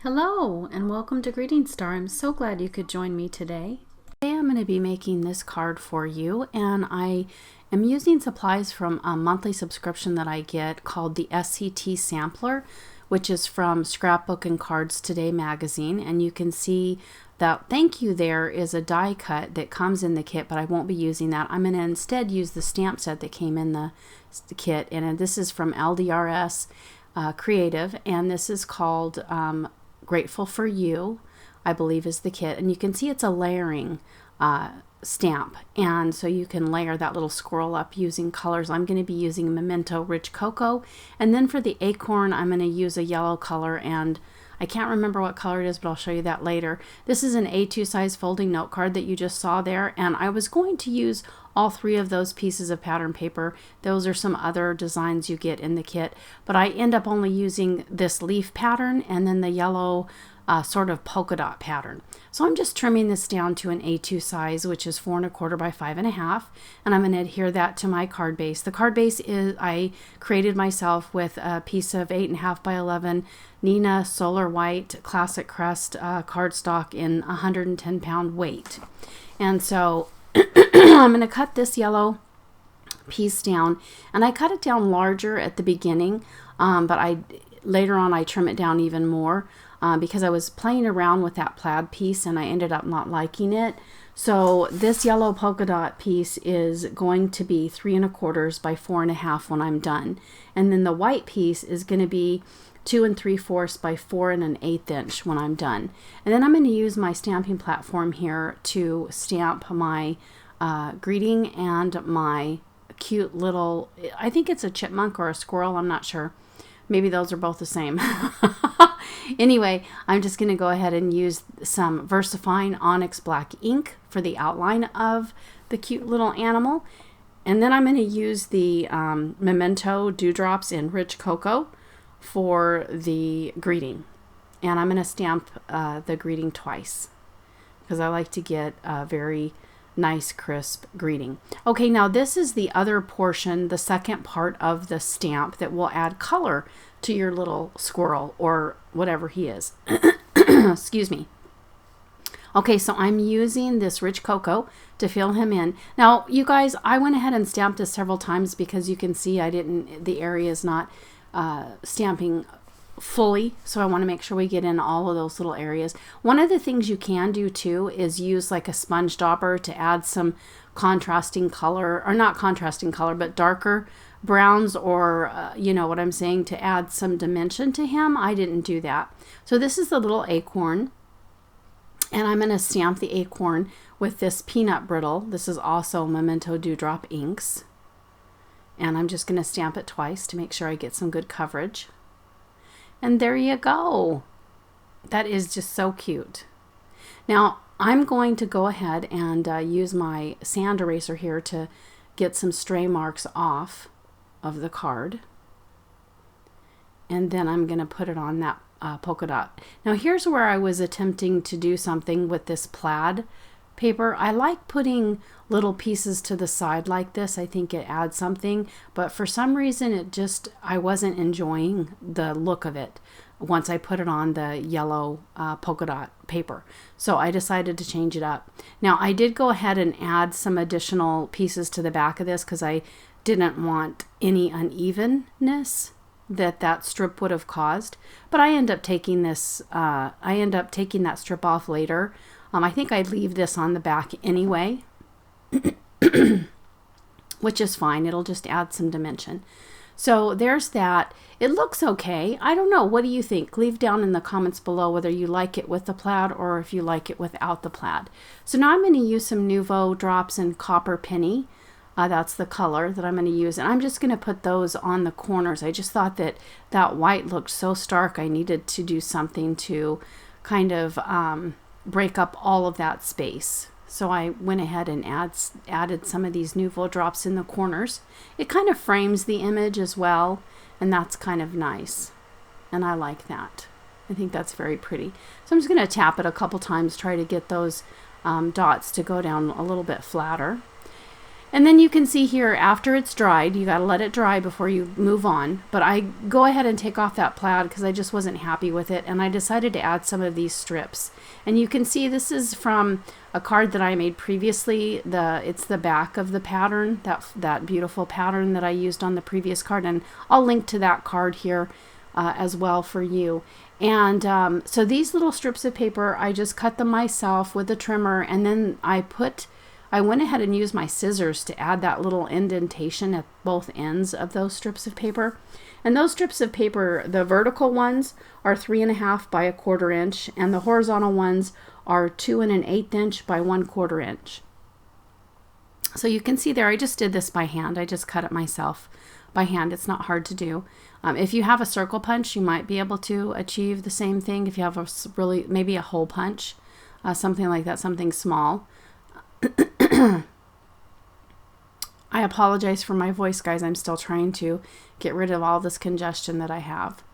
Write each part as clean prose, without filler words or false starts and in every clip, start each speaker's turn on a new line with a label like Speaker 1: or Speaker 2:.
Speaker 1: Hello and welcome to Greetingstar. I'm so glad you could join me today. Today I'm going to be making this card for you, and I am using supplies from a monthly subscription that I get called the SCT Sampler, which is from Scrapbook and Cards Today magazine, and you can see that thank you there is a die cut that comes in the kit, but I won't be using that. I'm going to instead use the stamp set that came in the kit, and this is from LDRS Creative, and this is called Grateful for You, I believe is the kit, and you can see it's a layering stamp, and so you can layer that little squirrel up using colors. I'm going to be using Memento Rich Cocoa, and then for the acorn I'm going to use a yellow color, and I can't remember what color it is, but I'll show you that later. This is an A2 size folding note card that you just saw there, and I was going to use all three of those pieces of pattern paper. Those are some other designs you get in the kit, but I end up only using this leaf pattern and then the yellow sort of polka dot pattern. So I'm just trimming this down to an A2 size, which is 4 1/4 by 5 1/2, and I'm going to adhere that to my card base. The card base is I created myself with a piece of 8 1/2 by 11 Nina Solar White Classic Crest cardstock in 110-pound weight. And so I'm going to cut this yellow piece down, and I cut it down larger at the beginning, but later on I trim it down even more because I was playing around with that plaid piece and I ended up not liking it. So this yellow polka dot piece is going to be 3 1/4 by 4 1/2 when I'm done, and then the white piece is going to be 2 3/4 by 4 1/8 inch when I'm done. And then I'm going to use my stamping platform here to stamp my greeting and my cute little, I think it's a chipmunk or a squirrel, I'm not sure. Maybe those are both the same. Anyway, I'm just going to go ahead and use some VersaFine Onyx Black ink for the outline of the cute little animal. And then I'm going to use the Memento Dewdrops in Rich Cocoa for the greeting. And I'm going to stamp the greeting twice because I like to get a very nice crisp greeting. Okay, now this is the other portion, the second part of the stamp that will add color to your little squirrel or whatever he is. Excuse me. Okay, so I'm using this Rich Cocoa to fill him in. Now, you guys, I went ahead and stamped this several times because you can see the area is not stamping fully, so I want to make sure we get in all of those little areas. One of the things you can do too is use like a sponge dauber to add some contrasting color, or not contrasting color, but darker browns, or you know what I'm saying, to add some dimension to him. I didn't do that. So this is the little acorn, and I'm going to stamp the acorn with this peanut brittle. This is also Memento Dewdrop inks, and I'm just going to stamp it twice to make sure I get some good coverage. And there you go. That is just so cute. Now I'm going to go ahead and use my sand eraser here to get some stray marks off of the card. And then I'm going to put it on that polka dot. Now here's where I was attempting to do something with this plaid paper. I like putting little pieces to the side like this. I think it adds something, but for some reason I wasn't enjoying the look of it once I put it on the yellow polka dot paper. So I decided to change it up. Now I did go ahead and add some additional pieces to the back of this because I didn't want any unevenness that strip would have caused, but I end up taking this that strip off later. I think I'd leave this on the back anyway, which is fine. It'll just add some dimension. So there's that. It looks okay. I don't know. What do you think? Leave down in the comments below whether you like it with the plaid or if you like it without the plaid. So now I'm going to use some Nouveau drops in Copper Penny. That's the color that I'm going to use. And I'm just going to put those on the corners. I just thought that white looked so stark. I needed to do something to kind of break up all of that space. So I went ahead and added some of these Nouveau drops in the corners. It kind of frames the image as well, and that's kind of nice. And I like that. I think that's very pretty. So I'm just going to tap it a couple times, try to get those dots to go down a little bit flatter. And then you can see here, after it's dried, you got to let it dry before you move on. But I go ahead and take off that plaid because I just wasn't happy with it. And I decided to add some of these strips. And you can see this is from a card that I made previously. It's the back of the pattern, that beautiful pattern that I used on the previous card. And I'll link to that card here as well for you. And so these little strips of paper, I just cut them myself with a trimmer. And then I went ahead and used my scissors to add that little indentation at both ends of those strips of paper. And those strips of paper, the vertical ones are 3.5 by 1/4 inch, and the horizontal ones are 2 1/8 inch by 1/4 inch. So you can see there, I just did this by hand. I just cut it myself by hand. It's not hard to do. If you have a circle punch, you might be able to achieve the same thing. If you have maybe a hole punch, something like that, something small. I apologize for my voice, guys. I'm still trying to get rid of all this congestion that I have.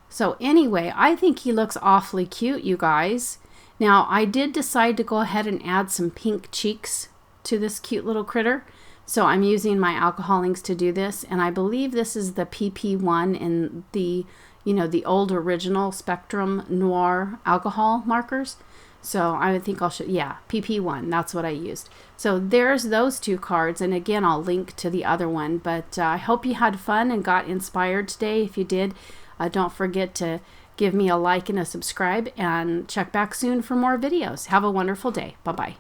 Speaker 1: So anyway, I think he looks awfully cute, you guys. Now, I did decide to go ahead and add some pink cheeks to this cute little critter. So I'm using my alcohol inks to do this, and I believe this is the PP1 in the old original Spectrum Noir alcohol markers. So I think I'll show, yeah, PP1, that's what I used. So there's those two cards, and again, I'll link to the other one. But I hope you had fun and got inspired today. If you did, don't forget to give me a like and a subscribe, and check back soon for more videos. Have a wonderful day. Bye-bye.